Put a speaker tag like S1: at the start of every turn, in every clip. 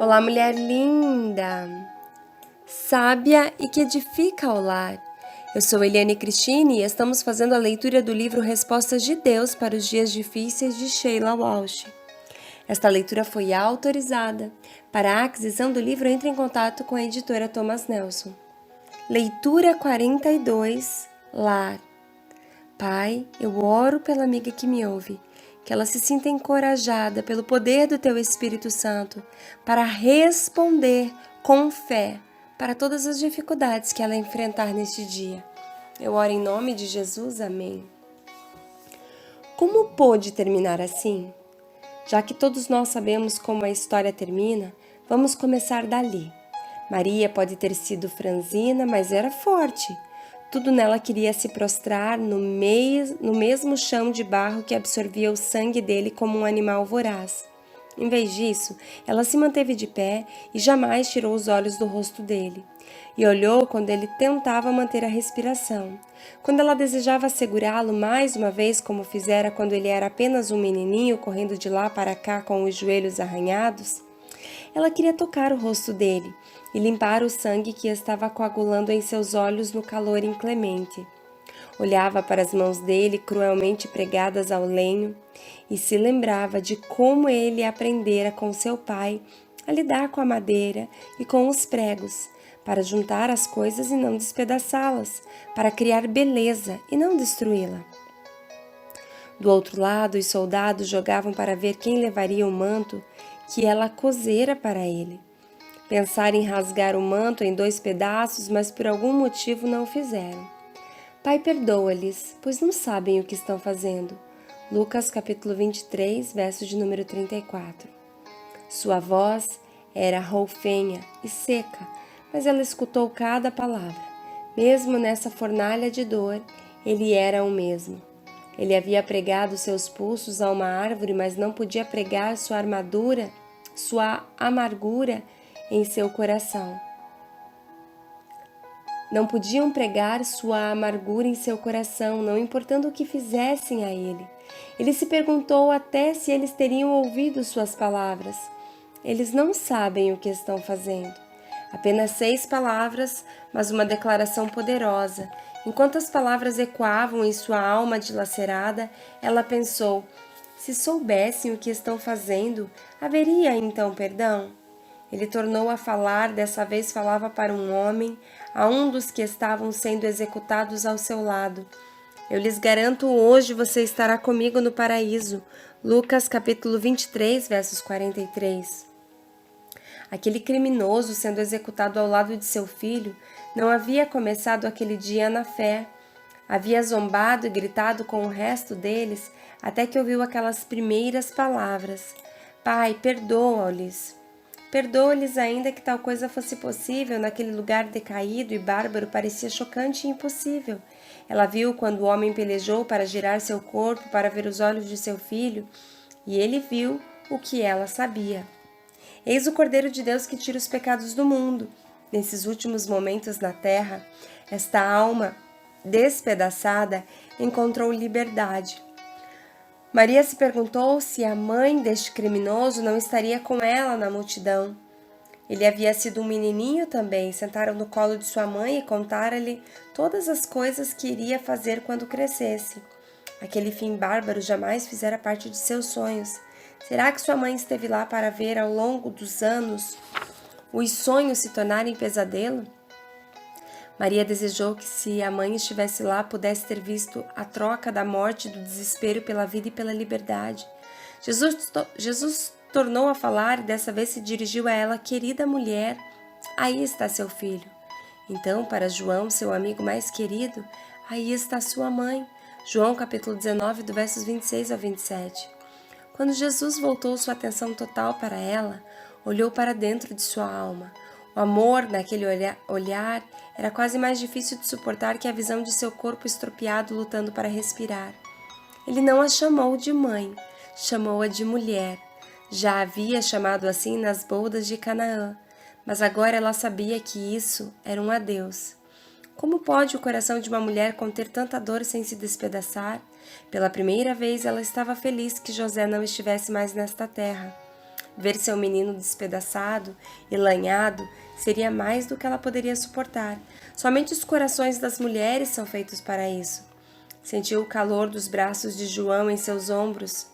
S1: Olá, mulher linda, sábia e que edifica o lar. Eu sou Eliane Cristine e estamos fazendo a leitura do livro Respostas de Deus para os Dias Difíceis de Sheila Walsh. Esta leitura foi autorizada. Para a aquisição do livro, entre em contato com a editora Thomas Nelson. Leitura 42, Lar. Pai, eu oro pela amiga que me ouve, que ela se sinta encorajada pelo poder do Teu Espírito Santo para responder com fé para todas as dificuldades que ela enfrentar neste dia. Eu oro em nome de Jesus, amém. Como pôde terminar assim? Já que todos nós sabemos como a história termina, vamos começar dali. Maria pode ter sido franzina, mas era forte. Tudo nela queria se prostrar no mesmo chão de barro que absorvia o sangue dele como um animal voraz. Em vez disso, ela se manteve de pé e jamais tirou os olhos do rosto dele. E olhou quando ele tentava manter a respiração. Quando ela desejava segurá-lo mais uma vez, como fizera quando ele era apenas um menininho correndo de lá para cá com os joelhos arranhados, ela queria tocar o rosto dele e limpar o sangue que estava coagulando em seus olhos no calor inclemente. Olhava para as mãos dele cruelmente pregadas ao lenho e se lembrava de como ele aprendera com seu pai a lidar com a madeira e com os pregos, para juntar as coisas e não despedaçá-las, para criar beleza e não destruí-la. Do outro lado, os soldados jogavam para ver quem levaria o manto que ela cozera para ele. Pensaram em rasgar o manto em 2 pedaços, mas por algum motivo não o fizeram. Pai, perdoa-lhes, pois não sabem o que estão fazendo. Lucas capítulo 23, verso de número 34. Sua voz era roufenha e seca, mas ela escutou cada palavra. Mesmo nessa fornalha de dor, ele era o mesmo. Ele havia pregado seus pulsos a uma árvore, mas não podia pregar sua amargura em seu coração. Não podiam pregar sua amargura em seu coração, não importando o que fizessem a ele. Ele se perguntou até se eles teriam ouvido suas palavras. Eles não sabem o que estão fazendo. Apenas 6 palavras, mas uma declaração poderosa. Enquanto as palavras ecoavam em sua alma dilacerada, ela pensou: se soubessem o que estão fazendo, haveria então perdão? Ele tornou a falar, dessa vez falava para um homem, a um dos que estavam sendo executados ao seu lado. Eu lhes garanto, hoje você estará comigo no paraíso. Lucas capítulo 23, versos 43. Aquele criminoso sendo executado ao lado de seu filho não havia começado aquele dia na fé. Havia zombado e gritado com o resto deles até que ouviu aquelas primeiras palavras: Pai, perdoa-lhes. Perdoa-lhes ainda que tal coisa fosse possível, naquele lugar decaído e bárbaro parecia chocante e impossível. Ela viu quando o homem pelejou para girar seu corpo para ver os olhos de seu filho, e ele viu o que ela sabia. Eis o Cordeiro de Deus que tira os pecados do mundo. Nesses últimos momentos na terra, esta alma despedaçada encontrou liberdade. Maria se perguntou se a mãe deste criminoso não estaria com ela na multidão. Ele havia sido um menininho também. Sentaram no colo de sua mãe e contaram-lhe todas as coisas que iria fazer quando crescesse. Aquele fim bárbaro jamais fizera parte de seus sonhos. Será que sua mãe esteve lá para ver ao longo dos anos os sonhos se tornarem pesadelo? Maria desejou que, se a mãe estivesse lá, pudesse ter visto a troca da morte e do desespero pela vida e pela liberdade. Jesus tornou a falar e dessa vez se dirigiu a ela: querida mulher, aí está seu filho. Então, para João, seu amigo mais querido, aí está sua mãe. João capítulo 19, do versos 26 ao 27. Quando Jesus voltou sua atenção total para ela, olhou para dentro de sua alma. O amor naquele olhar era quase mais difícil de suportar que a visão de seu corpo estropiado lutando para respirar. Ele não a chamou de mãe, chamou-a de mulher. Já havia chamado assim nas bodas de Canaã, mas agora ela sabia que isso era um adeus. Como pode o coração de uma mulher conter tanta dor sem se despedaçar? Pela primeira vez ela estava feliz que José não estivesse mais nesta terra. Ver seu menino despedaçado e lanhado seria mais do que ela poderia suportar. Somente os corações das mulheres são feitos para isso. Sentiu o calor dos braços de João em seus ombros.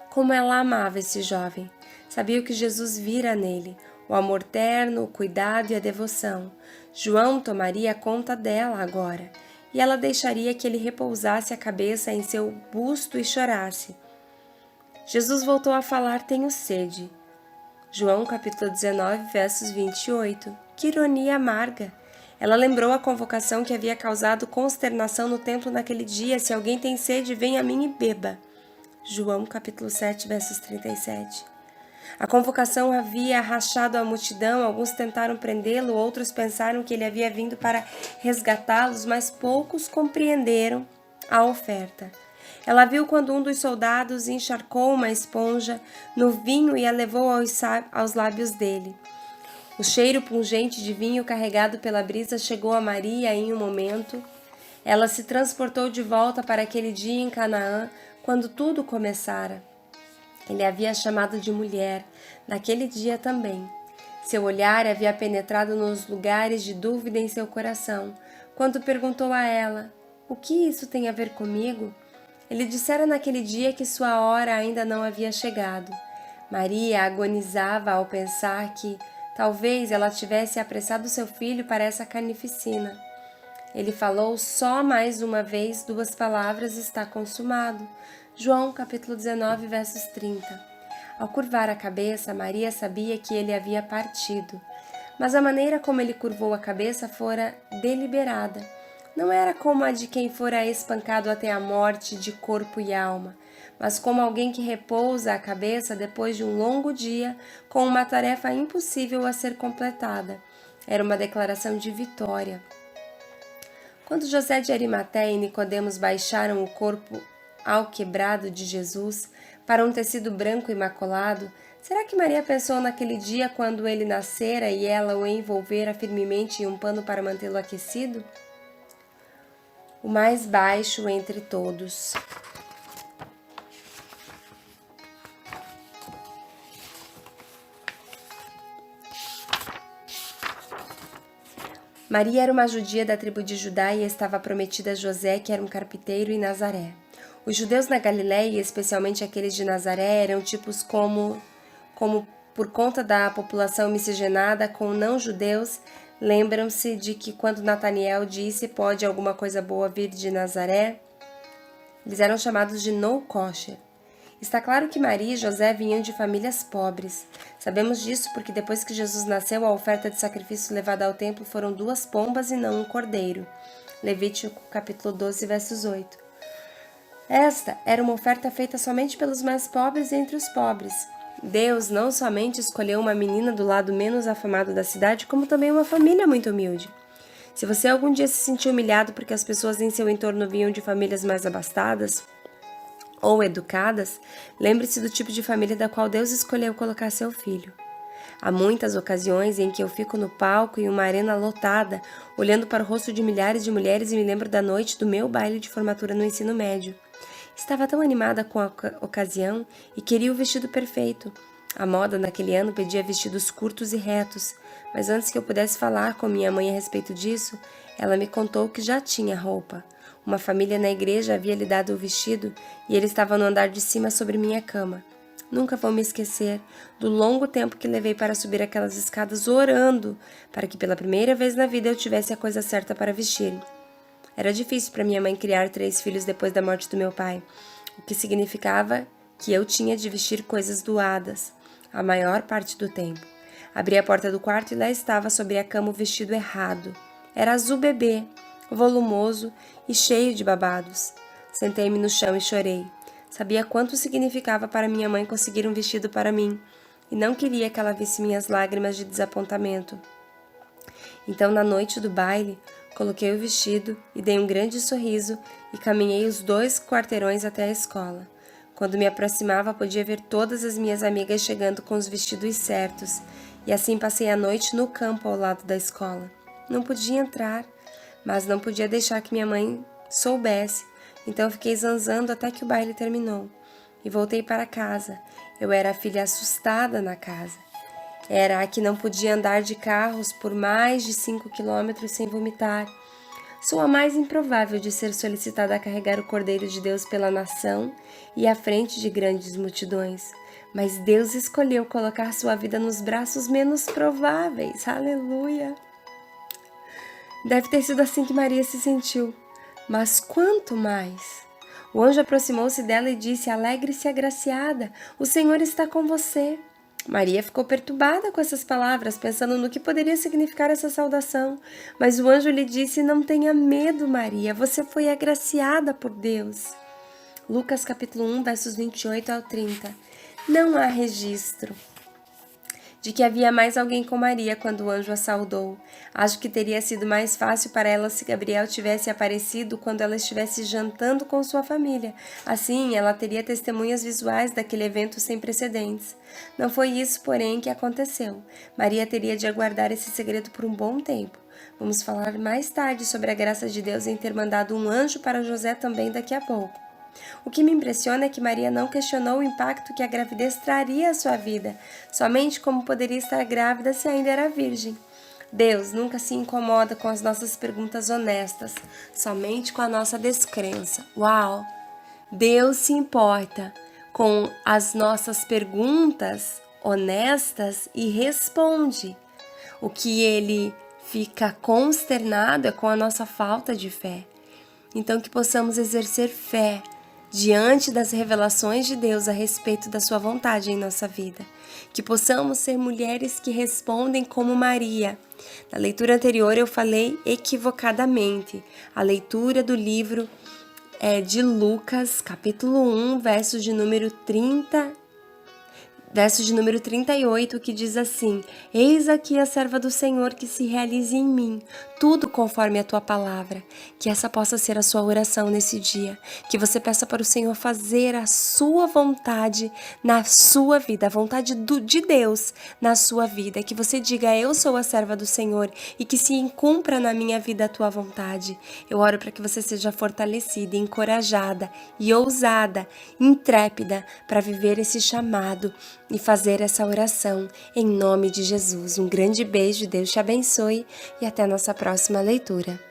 S1: Como ela amava esse jovem. Sabia o que Jesus vira nele, o amor terno, o cuidado e a devoção. João tomaria conta dela agora, e ela deixaria que ele repousasse a cabeça em seu busto e chorasse. Jesus voltou a falar: tenho sede. João capítulo 19, versos 28. Que ironia amarga! Ela lembrou a convocação que havia causado consternação no templo naquele dia: se alguém tem sede, venha a mim e beba. João capítulo 7, versos 37. A convocação havia rachado a multidão, alguns tentaram prendê-lo, outros pensaram que ele havia vindo para resgatá-los, mas poucos compreenderam a oferta. Ela viu quando um dos soldados encharcou uma esponja no vinho e a levou aos lábios dele. O cheiro pungente de vinho carregado pela brisa chegou a Maria em um momento. Ela se transportou de volta para aquele dia em Canaã, quando tudo começara. Ele havia chamado de mulher, naquele dia também. Seu olhar havia penetrado nos lugares de dúvida em seu coração, quando perguntou a ela: o que isso tem a ver comigo? Ele dissera naquele dia que sua hora ainda não havia chegado. Maria agonizava ao pensar que, talvez, ela tivesse apressado seu filho para essa carnificina. Ele falou só mais uma vez 2 palavras: está consumado. João capítulo 19, versos 30. Ao curvar a cabeça, Maria sabia que ele havia partido, mas a maneira como ele curvou a cabeça fora deliberada. Não era como a de quem fora espancado até a morte de corpo e alma, mas como alguém que repousa a cabeça depois de um longo dia com uma tarefa impossível a ser completada. Era uma declaração de vitória. Quando José de Arimateia e Nicodemos baixaram o corpo alquebrado de Jesus para um tecido branco imaculado, será que Maria pensou naquele dia quando ele nascera e ela o envolvera firmemente em um pano para mantê-lo aquecido? O mais baixo entre todos. Maria era uma judia da tribo de Judá e estava prometida a José, que era um carpinteiro em Nazaré. Os judeus na Galileia, especialmente aqueles de Nazaré, eram tipos como por conta da população miscigenada com não-judeus, lembram-se de que quando Nataniel disse: pode alguma coisa boa vir de Nazaré? Eles eram chamados de no-kosher. Está claro que Maria e José vinham de famílias pobres. Sabemos disso porque depois que Jesus nasceu, a oferta de sacrifício levada ao templo foram 2 pombas e não um cordeiro. Levítico capítulo 12, versos 8. Esta era uma oferta feita somente pelos mais pobres entre os pobres. Deus não somente escolheu uma menina do lado menos afamado da cidade, como também uma família muito humilde. Se você algum dia se sentiu humilhado porque as pessoas em seu entorno vinham de famílias mais abastadas ou educadas, lembre-se do tipo de família da qual Deus escolheu colocar seu filho. Há muitas ocasiões em que eu fico no palco em uma arena lotada, olhando para o rosto de milhares de mulheres e me lembro da noite do meu baile de formatura no ensino médio. Estava tão animada com a ocasião e queria o vestido perfeito. A moda naquele ano pedia vestidos curtos e retos, mas antes que eu pudesse falar com minha mãe a respeito disso, ela me contou que já tinha roupa. Uma família na igreja havia lhe dado o vestido e ele estava no andar de cima sobre minha cama. Nunca vou me esquecer do longo tempo que levei para subir aquelas escadas orando para que pela primeira vez na vida eu tivesse a coisa certa para vestir. Era difícil para minha mãe criar 3 filhos depois da morte do meu pai, o que significava que eu tinha de vestir coisas doadas, a maior parte do tempo. Abri a porta do quarto e lá estava sobre a cama o vestido errado. Era azul bebê, volumoso e cheio de babados. Sentei-me no chão e chorei. Sabia quanto significava para minha mãe conseguir um vestido para mim, e não queria que ela visse minhas lágrimas de desapontamento. Então, na noite do baile, coloquei o vestido e dei um grande sorriso e caminhei os 2 quarteirões até a escola. Quando me aproximava, podia ver todas as minhas amigas chegando com os vestidos certos, e assim passei a noite no campo ao lado da escola. Não podia entrar, mas não podia deixar que minha mãe soubesse, então fiquei zanzando até que o baile terminou. E voltei para casa, Eu era a filha assustada na casa. Era a que não podia andar de carros por mais de 5 quilômetros sem vomitar. Sou a mais improvável de ser solicitada a carregar o Cordeiro de Deus pela nação e à frente de grandes multidões. Mas Deus escolheu colocar sua vida nos braços menos prováveis. Aleluia! Deve ter sido assim que Maria se sentiu. Mas quanto mais? O anjo aproximou-se dela e disse: Alegre-se, agraciada, o Senhor está com você. Maria ficou perturbada com essas palavras, pensando no que poderia significar essa saudação. Mas o anjo lhe disse: Não tenha medo, Maria, você foi agraciada por Deus. Lucas capítulo 1, versos 28 ao 30. Não há registro de que havia mais alguém com Maria quando o anjo a saudou. Acho que teria sido mais fácil para ela se Gabriel tivesse aparecido quando ela estivesse jantando com sua família. Assim, ela teria testemunhas visuais daquele evento sem precedentes. Não foi isso, porém, que aconteceu. Maria teria de aguardar esse segredo por um bom tempo. Vamos falar mais tarde sobre a graça de Deus em ter mandado um anjo para José também daqui a pouco. O que me impressiona é que Maria não questionou o impacto que a gravidez traria à sua vida, somente como poderia estar grávida se ainda era virgem. Deus nunca se incomoda com as nossas perguntas honestas, somente com a nossa descrença. Uau! Deus se importa com as nossas perguntas honestas e responde. O que Ele fica consternado é com a nossa falta de fé. Então, que possamos exercer fé diante das revelações de Deus a respeito da sua vontade em nossa vida. Que possamos ser mulheres que respondem como Maria. Na leitura anterior eu falei equivocadamente. A leitura do livro é de Lucas, capítulo 1, verso de número 38, que diz assim: Eis aqui a serva do Senhor, que se realize em mim, tudo conforme a tua palavra. Que essa possa ser a sua oração nesse dia, que você peça para o Senhor fazer a sua vontade na sua vida, a vontade de Deus na sua vida, que você diga: eu sou a serva do Senhor, e que se cumpra na minha vida a tua vontade. Eu oro para que você seja fortalecida, encorajada e ousada, intrépida para viver esse chamado e fazer essa oração em nome de Jesus. Um grande beijo, Deus te abençoe e até a nossa próxima leitura.